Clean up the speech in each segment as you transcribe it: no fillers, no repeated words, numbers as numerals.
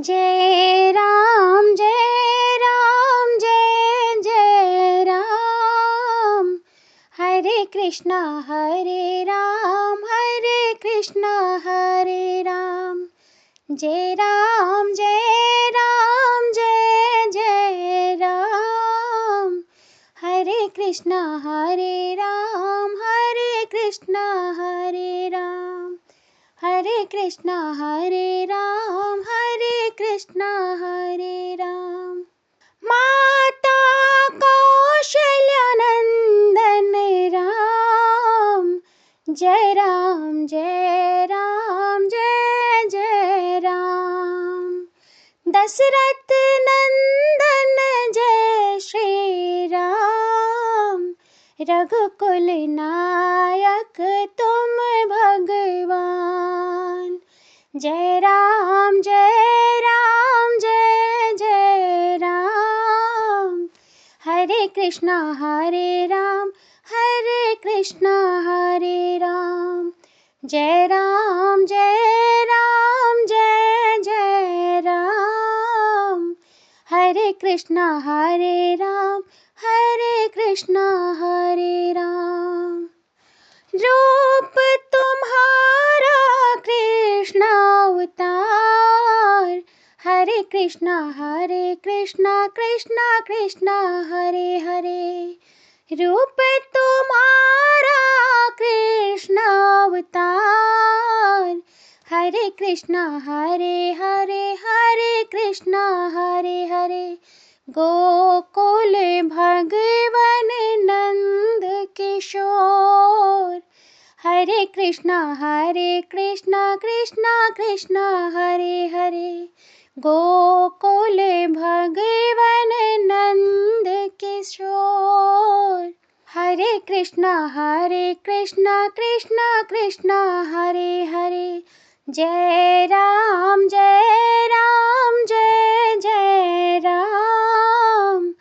जय राम जय राम जय जय राम। हरे कृष्णा हरे राम हरे राम। जय राम जय राम जय जय राम। हरे कृष्णा हरे राम हरे राम। हरे कृष्णा हरे राम हरे राम। माता कौशल्या नंदन राम। जय राम जय राम जय जय राम। दशरथ नंदन जय श्री राम। रघुकुल नायक तुम भगवान। जय राम जय राम जय जय राम। हरे कृष्णा हरे राम हरे राम। जय राम जय राम जय जय राम। हरे कृष्णा हरे राम हरे राम। रूप तुम्हारा कृष्ण अवतार। हरे कृष्णा कृष्ण कृष्ण हरे हरे। रूप तुम्हारा कृष्ण अवतार। हरे कृष्णा हरे कृष्णा हरे हरे। गोकुल भगवन नंद किशोर। हरे कृष्णा कृष्ण कृष्ण हरे हरे। गोकुल भगवन नंद किशोर। हरे कृष्णा कृष्ण कृष्ण हरे हरे। जय राम जय राम जय जय राम।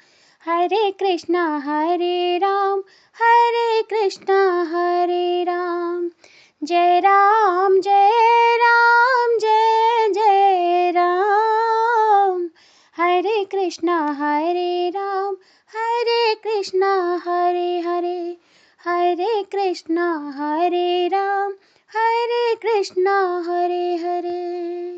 हरे कृष्णा हरे राम हरे राम। जय राम जय राम जय जय राम। हरे कृष्णा हरे राम हरे हरे। हरे कृष्णा हरे राम हरे कृष्णा हरे हरे।